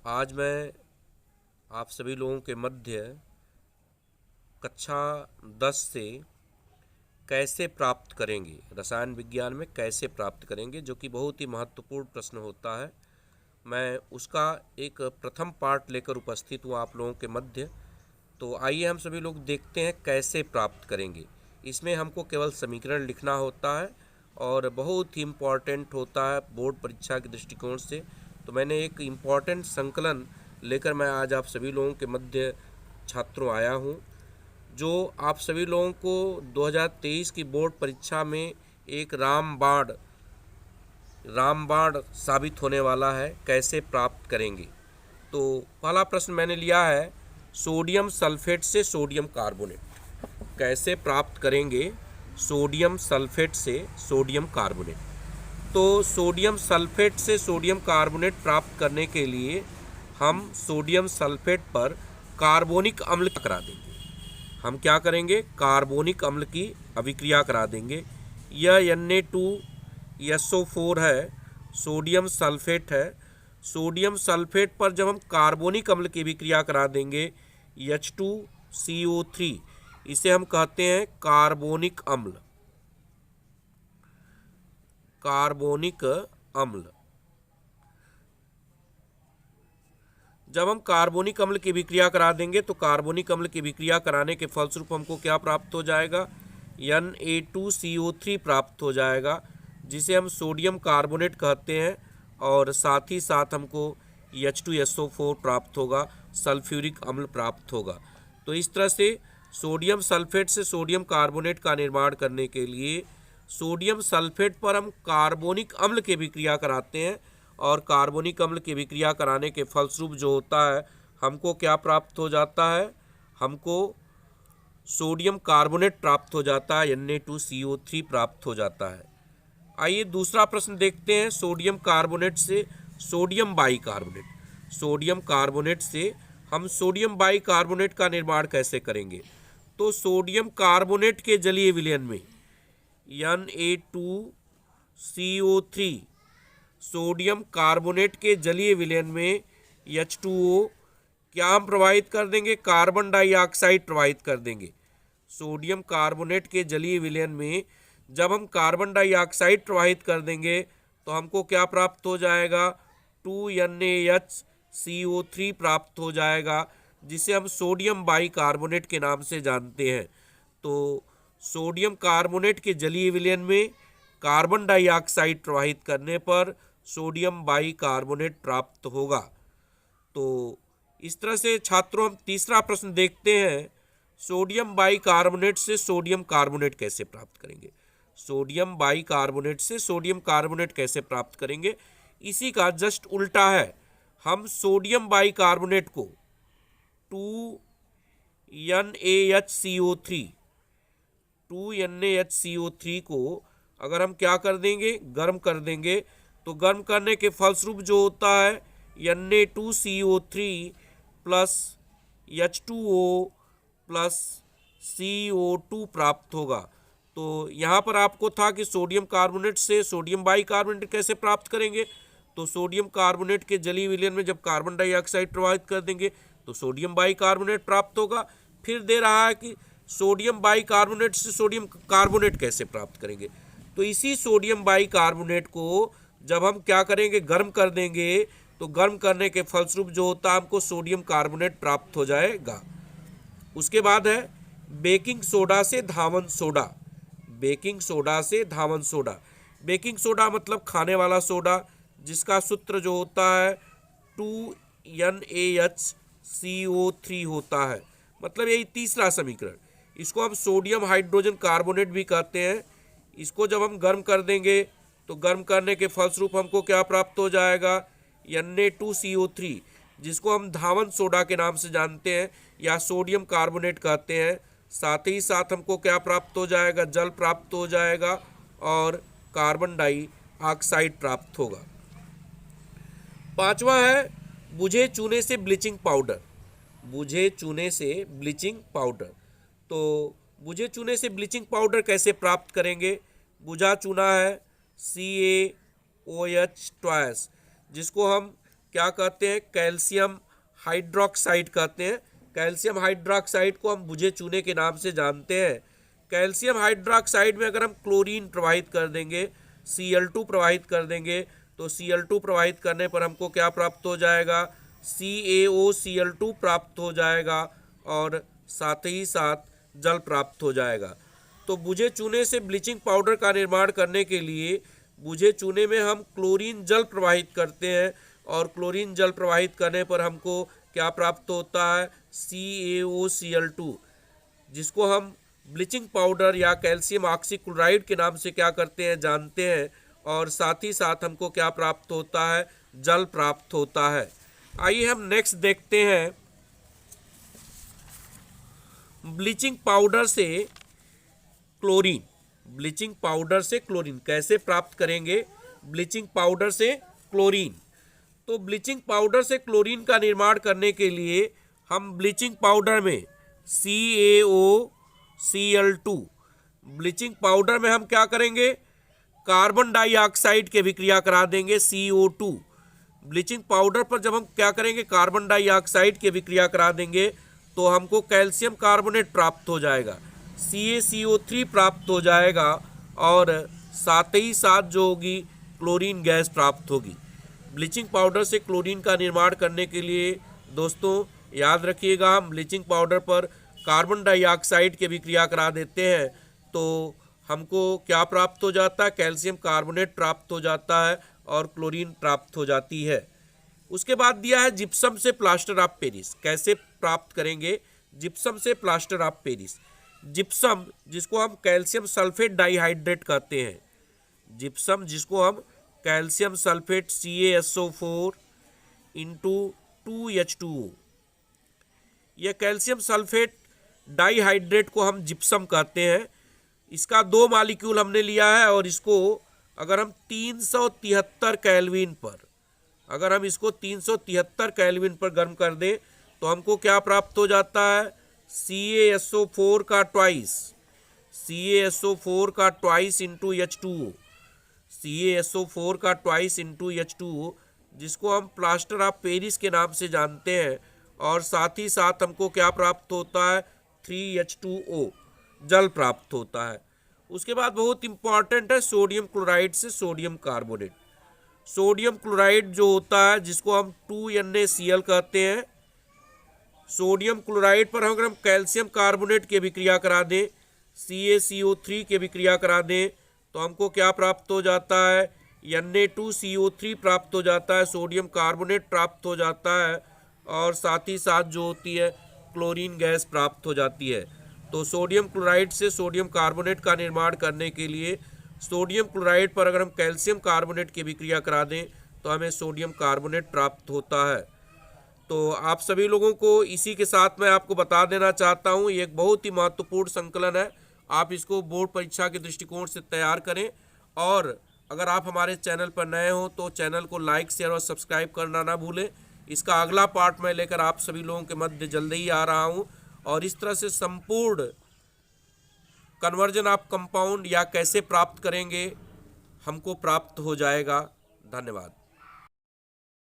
आज मैं आप सभी लोगों के मध्य कक्षा 10 से कैसे प्राप्त करेंगे, रसायन विज्ञान में कैसे प्राप्त करेंगे, जो कि बहुत ही महत्वपूर्ण प्रश्न होता है। मैं उसका एक प्रथम पार्ट लेकर उपस्थित हूँ आप लोगों के मध्य। तो आइए हम सभी लोग देखते हैं कैसे प्राप्त करेंगे। इसमें हमको केवल समीकरण लिखना होता है और बहुत ही इम्पॉर्टेंट होता है बोर्ड परीक्षा के दृष्टिकोण से। तो मैंने एक इम्पॉर्टेंट संकलन लेकर मैं आज आप सभी लोगों के मध्य छात्रों आया हूँ, जो आप सभी लोगों को 2023 की बोर्ड परीक्षा में एक रामबाण साबित होने वाला है। कैसे प्राप्त करेंगे, तो पहला प्रश्न मैंने लिया है सोडियम सल्फेट से सोडियम कार्बोनेट कैसे प्राप्त करेंगे। सोडियम सल्फेट से सोडियम कार्बोनेट, तो सोडियम सल्फेट से सोडियम कार्बोनेट प्राप्त करने के लिए हम सोडियम सल्फेट पर कार्बोनिक अम्ल करा देंगे। हम क्या करेंगे, कार्बोनिक अम्ल की अभिक्रिया करा देंगे। यह Na2SO4 है, सोडियम सल्फेट है। सोडियम सल्फेट पर जब हम कार्बोनिक अम्ल की अभिक्रिया करा देंगे H2CO3, इसे हम कहते हैं कार्बोनिक अम्ल। कार्बोनिक अम्ल, जब हम कार्बोनिक अम्ल की अभिक्रिया करा देंगे तो कार्बोनिक अम्ल की अभिक्रिया कराने के फलस्वरूप हमको क्या प्राप्त हो जाएगा, Na2CO3 प्राप्त हो जाएगा, जिसे हम सोडियम कार्बोनेट कहते हैं। और साथ ही साथ हमको H2SO4 प्राप्त होगा, सल्फ्यूरिक अम्ल प्राप्त होगा। तो इस तरह से सोडियम सल्फेट से सोडियम कार्बोनेट का निर्माण करने के लिए सोडियम सल्फेट पर हम कार्बोनिक अम्ल की अभिक्रिया कराते हैं और कार्बोनिक अम्ल की अभिक्रिया कराने के फलस्वरूप जो होता है हमको क्या प्राप्त हो जाता है, हमको सोडियम कार्बोनेट प्राप्त हो जाता है, Na2CO3 प्राप्त हो जाता है। आइए दूसरा प्रश्न देखते हैं, सोडियम कार्बोनेट से सोडियम बाइकार्बोनेट। सोडियम कार्बोनेट से हम सोडियम बाइकार्बोनेट का निर्माण कैसे करेंगे। तो सोडियम कार्बोनेट के जलीय विलयन में Na2CO3, सोडियम कार्बोनेट के जलीय विलयन में H2O क्या हम प्रवाहित कर देंगे, कार्बन डाइऑक्साइड प्रवाहित कर देंगे। सोडियम कार्बोनेट के जलीय विलयन में जब हम कार्बन डाइऑक्साइड प्रवाहित कर देंगे तो हमको क्या प्राप्त हो जाएगा, 2NaHCO3 प्राप्त हो जाएगा, जिसे हम सोडियम बाइकार्बोनेट के नाम से जानते हैं। तो सोडियम कार्बोनेट के जलीय विलयन में कार्बन डाइऑक्साइड प्रवाहित करने पर सोडियम बाइकार्बोनेट प्राप्त होगा। तो इस तरह से छात्रों हम तीसरा प्रश्न देखते हैं, सोडियम बाइकार्बोनेट से सोडियम कार्बोनेट कैसे प्राप्त करेंगे। सोडियम बाइकार्बोनेट से सोडियम कार्बोनेट कैसे प्राप्त करेंगे, इसी का जस्ट उल्टा है। हम सोडियम बाइकार्बोनेट को 2NaHCO3 को अगर हम क्या कर देंगे, गर्म कर देंगे, तो गर्म करने के फलस्वरूप जो होता है Na2CO3 plus H2O plus CO2 प्राप्त होगा। तो यहाँ पर आपको था कि सोडियम कार्बोनेट से सोडियम बाइकार्बोनेट कैसे प्राप्त करेंगे। तो सोडियम कार्बोनेट के जलीय विलयन में जब कार्बन डाइऑक्साइड प्रवाहित कर देंगे तो सोडियम बाइकार्बोनेट प्राप्त होगा। फिर दे रहा है कि सोडियम बाइकार्बोनेट से सोडियम कार्बोनेट कैसे प्राप्त करेंगे। तो इसी सोडियम बाइकार्बोनेट को जब हम क्या करेंगे, गर्म कर देंगे, तो गर्म करने के फलस्वरूप जो होता है हमको सोडियम कार्बोनेट प्राप्त हो जाएगा। उसके बाद है बेकिंग सोडा से धावन सोडा। बेकिंग सोडा से धावन सोडा, बेकिंग सोडा मतलब खाने वाला सोडा, जिसका सूत्र जो होता है 2NaHCO3 होता है, मतलब यही तीसरा समीकरण। इसको हम सोडियम हाइड्रोजन कार्बोनेट भी कहते हैं। इसको जब हम गर्म कर देंगे तो गर्म करने के फलस्वरूप हमको क्या प्राप्त हो जाएगा, Na2CO3, जिसको हम धावन सोडा के नाम से जानते हैं या सोडियम कार्बोनेट कहते हैं। साथ ही साथ हमको क्या प्राप्त हो जाएगा, जल प्राप्त हो जाएगा और कार्बन डाइऑक्साइड प्राप्त होगा। पांचवा है बुझे चूने से ब्लीचिंग पाउडर। बुझे चूने से ब्लीचिंग पाउडर, तो बुझे चूने से ब्लीचिंग पाउडर कैसे प्राप्त करेंगे। बुझा चूना है CaOH ट्वाइस, जिसको हम क्या कहते हैं, कैल्शियम हाइड्रोक्साइड कहते हैं। कैल्शियम हाइड्रोक्साइड को हम बुझे चूने के नाम से जानते हैं। कैल्शियम हाइड्रोक्साइड में अगर हम क्लोरीन प्रवाहित कर देंगे, Cl2 प्रवाहित कर देंगे, तो Cl2 प्रवाहित करने पर हमको क्या प्राप्त हो जाएगा, CaOCl2 प्राप्त हो जाएगा और साथ ही साथ जल प्राप्त हो जाएगा। तो बुझे चूने से ब्लीचिंग पाउडर का निर्माण करने के लिए बुझे चूने में हम क्लोरीन जल प्रवाहित करते हैं और क्लोरीन जल प्रवाहित करने पर हमको क्या प्राप्त होता है, CaOCl2, जिसको हम ब्लीचिंग पाउडर या कैल्शियम ऑक्सीक्लोराइड के नाम से क्या करते हैं, जानते हैं। और साथ ही साथ हमको क्या प्राप्त होता है, जल प्राप्त होता है। आइए हम नेक्स्ट देखते हैं, ब्लीचिंग पाउडर से क्लोरीन। ब्लीचिंग पाउडर से क्लोरीन कैसे प्राप्त करेंगे, ब्लीचिंग पाउडर से क्लोरीन। तो ब्लीचिंग पाउडर से क्लोरीन का निर्माण करने के लिए हम ब्लीचिंग पाउडर में CaOCl2, ब्लीचिंग पाउडर में हम क्या करेंगे, कार्बन डाइऑक्साइड के विक्रिया करा देंगे, CO2। ब्लीचिंग पाउडर पर जब हम क्या करेंगे, कार्बन डाइऑक्साइड के विक्रिया करा देंगे, तो हमको कैल्शियम कार्बोनेट प्राप्त हो जाएगा, CaCO3 प्राप्त हो जाएगा और साथ ही साथ जो होगी क्लोरीन गैस प्राप्त होगी। ब्लीचिंग पाउडर से क्लोरीन का निर्माण करने के लिए दोस्तों याद रखिएगा, हम ब्लीचिंग पाउडर पर कार्बन डाइऑक्साइड के विक्रिया करा देते हैं तो हमको क्या प्राप्त हो जाता है, कैल्शियम कार्बोनेट प्राप्त हो जाता है और क्लोरीन प्राप्त हो जाती है। उसके बाद दिया है जिप्सम से प्लास्टर ऑफ पेरिस। कैसे प्राप्त करेंगे, जिप्सम से प्लास्टर ऑफ पेरिस। जिप्सम जिसको हम कैल्शियम सल्फेट डाइहाइड्रेट कहते हैं, जिप्सम जिसको हम कैल्शियम सल्फेट CaSO4 × 2H2O, यह कैल्शियम सल्फेट डाइहाइड्रेट को हम जिप्सम कहते हैं। इसका 2 मॉलिक्यूल हमने लिया है और इसको अगर हम 373 केल्विन पर, अगर हम इसको 373 केल्विन पर गर्म कर दें तो हमको क्या प्राप्त हो जाता है, CaSO4 का ट्वाइस, CaSO4 का ट्वाइस इंटू H2O, CaSO4 का ट्वाइस इंटू H2O, जिसको हम प्लास्टर ऑफ पेरिस के नाम से जानते हैं। और साथ ही साथ हमको क्या प्राप्त होता है, 3H2O जल प्राप्त होता है। उसके बाद बहुत इंपॉर्टेंट है सोडियम क्लोराइड से सोडियम कार्बोनेट। सोडियम क्लोराइड जो होता है जिसको हम 2NaCl कहते हैं, सोडियम क्लोराइड पर अगर हम कैल्शियम कार्बोनेट के विक्रिया करा दें, CaCO3 के विक्रिया करा दें तो हमको क्या प्राप्त हो जाता है, Na2CO3 प्राप्त हो जाता है, सोडियम कार्बोनेट प्राप्त हो जाता है और साथ ही साथ जो होती है क्लोरीन गैस प्राप्त हो जाती है। तो सोडियम क्लोराइड से सोडियम कार्बोनेट का निर्माण करने के लिए सोडियम क्लोराइड पर अगर हम कैल्शियम कार्बोनेट की विक्रिया करा दें तो हमें सोडियम कार्बोनेट प्राप्त होता है। तो आप सभी लोगों को इसी के साथ मैं आपको बता देना चाहता हूँ, ये एक बहुत ही महत्वपूर्ण संकलन है, आप इसको बोर्ड परीक्षा के दृष्टिकोण से तैयार करें। और अगर आप हमारे चैनल पर नए हो तो चैनल को लाइक, शेयर और सब्सक्राइब करना ना भूलें। इसका अगला पार्ट मैं लेकर आप सभी लोगों के मध्य जल्दी ही आ रहा हूँ और इस तरह से संपूर्ण कन्वर्जन ऑफ कंपाउंड या कैसे प्राप्त करेंगे हमको प्राप्त हो जाएगा। धन्यवाद।